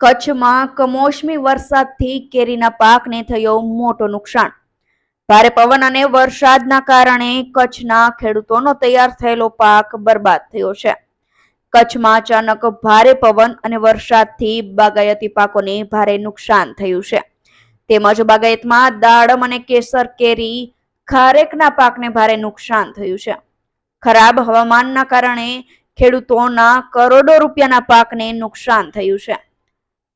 કચ્છમાં કમોસમી વરસાદથી કેરીના પાકને થયો મોટો નુકસાન। ભારે પવન અને વરસાદના કારણે કચ્છના ખેડૂતોનો તૈયાર થયેલો પાક બરબાદ થયો છે। કચ્છમાં અચાનક ભારે પવન અને વરસાદથી બાગાયતી પાકોને ભારે નુકસાન થયું છે। તેમજ બાગાયતમાં દાડમ અને કેસર કેરી ખારેકના પાકને ભારે નુકસાન થયું છે। ખરાબ હવામાનના કારણે ખેડૂતોના કરોડો રૂપિયાના પાકને નુકસાન થયું છે।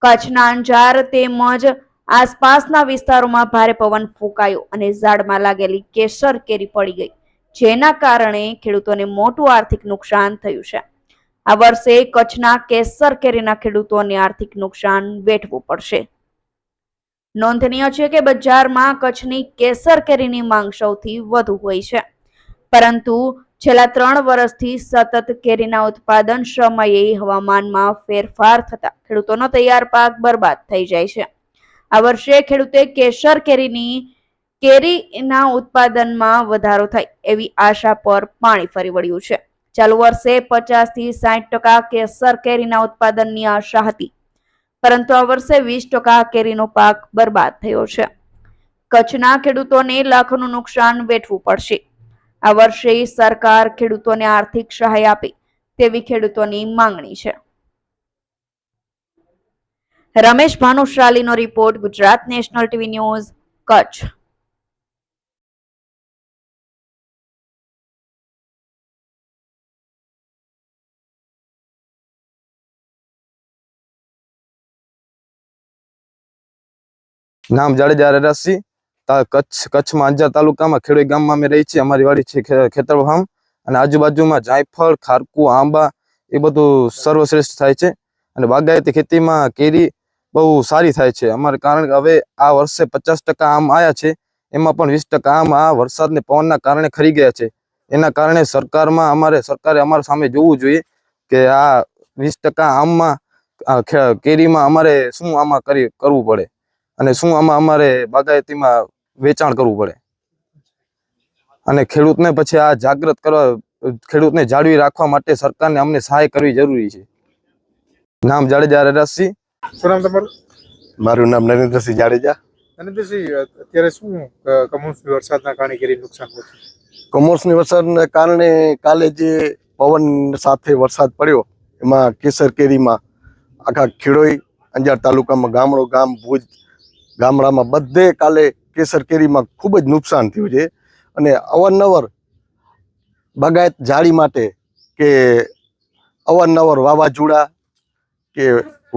કચ્છના અંજાર તેમજ આસપાસના વિસ્તારોમાં ભારે પવન ફૂંકાયો અને ઝાડમાં લાગેલી કેસર કેરી પડી ગઈ, જેના કારણે ખેડૂતોને મોટું આર્થિક નુકસાન થયું છે। આ વર્ષે કચ્છના કેસર કેરીના ખેડૂતોને આર્થિક નુકસાન વેઠવું પડશે। નોંધનીય છે કે બજારમાં કચ્છની કેસર કેરીની માંગ સૌથી વધુ હોય છે, પરંતુ છેલ્લા 3 વર્ષથી સતત કેરીના ઉત્પાદન સમયે હવામાનમાં ફેરફાર થતા ખેડૂતોનો તૈયાર પાક બરબાદ થઈ જાય છે। આ વર્ષે ખેડૂતે કેરીના ઉત્પાદનમાં વધારો થાય એવી આશા પર પાણી ફરી વળ્યું છે। ચાલુ વર્ષે 50 થી 60% કેસર કેરીના ઉત્પાદનની આશા હતી, પરંતુ આ વર્ષે 20% કેરીનો પાક બરબાદ થયો છે। કચ્છના ખેડૂતોને લાખોનું નુકસાન વેઠવું પડશે। આ વર્ષે સરકાર ખેડૂતોને આર્થિક સહાય આપે તેવી ખેડૂતોની માંગણી છે। રમેશ ભાનુશાલીનો report, Gujarat national TV news, Kutch. નામ જાડેજા રેરાસી, કચ્છમાં અંજાર તાલુકામાં ખેડોઈ ગામમાં અમે રહી છીએ। અમારી વાડી છે ખેતર ફાર્મ, અને આજુબાજુમાં જાયફળ, ખારકુ, આંબા એ બધું સર્વશ્રેષ્ઠ થાય છે। અને બાગાયતી ખેતીમાં કેરી બહુ સારી થાય છે અમારે, કારણ કે હવે આ વર્ષે 50% આમ આવ્યા છે, એમાં પણ 20% આમ આ વરસાદને પવનના કારણે ખરી ગયા છે। એના કારણે સરકારે અમારા સામે જોવું જોઈએ કે આ 20% આમમાં કેરીમાં અમારે શું આમાં કરવું પડે, અને શું આમાં અમારે બાગાયતીમાં વેચાણ કરવું પડે, અને ખેડૂતને પછી આ જાગૃત કરવા, ખેડૂતને જાળવી રાખવા માટે સરકારને અમને સહાય કરવી જરૂરી છે। નામ જાડેજા રેરાસી। શું નામ તમારું? મારું નામ નરેન્દ્રસિંહ જાડેજા। નરેન્દ્રસિંહ, અત્યારે શું કમોસમી વરસાદના કારણે કેરી નુકસાન થયું? કમોસમી વરસાદના કારણે કાલે જે પવન સાથે વરસાદ પડ્યો એમાં કેસર કેરીમાં આખા ખેડોઈ અંજાર તાલુકામાં ગામ ભુજ ગામડામાં બધે કાલે કેસર કેરીમાં ખૂબ જ નુકસાન થયું છે। અને અવારનવાર બાગાયત જાળી માટે કે અવારનવાર વાવાઝોડા કે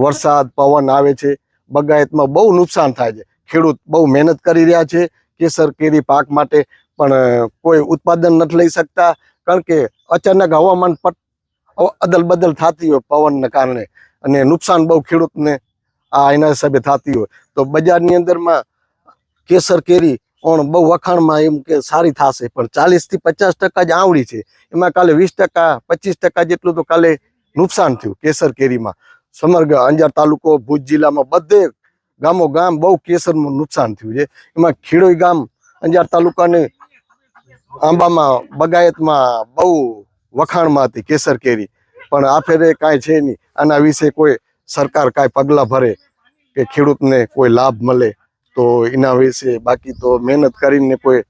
વરસાદ પવન આવે છે, બાગાયતમાં બહુ નુકસાન થાય છે। ખેડૂત બહુ મહેનત કરી રહ્યા છે કેસર કેરી પાક માટે, પણ કોઈ ઉત્પાદન નથી લઈ શકતા, કારણ કે અચાનક હવામાન અદલ બદલ થતી હોય પવનના કારણે, અને નુકસાન બહુ ખેડૂતને એના હિસાબે થતી હોય। તો બજારની અંદરમાં કેસર કેરી પણ બહુ વખાણમાં એમ કે સારી થશે, પણ 40 થી 50% જ આવડી છે, એમાં કાલે 20% 25% જેટલું તો કાલે નુકસાન થયું કેસર કેરીમાં। સમગ્ર અંજાર તાલુકો ભુજ જિલ્લામાં બધે ગામ બહુ કેસરનું નુકસાન થયું છે। એમાં ખેડોઈ ગામ અંજાર તાલુકાને આંબામાં બગાયતમાં બહુ વખાણમાં હતી કેસર કેરી, પણ આ ફેરે કાંઈ છે નહીં। આના વિશે કોઈ સરકાર કાંઈ પગલાં ભરે કે ખેડૂતને કોઈ લાભ મળે તો એના વિશે, બાકી તો મહેનત કરીને કોઈ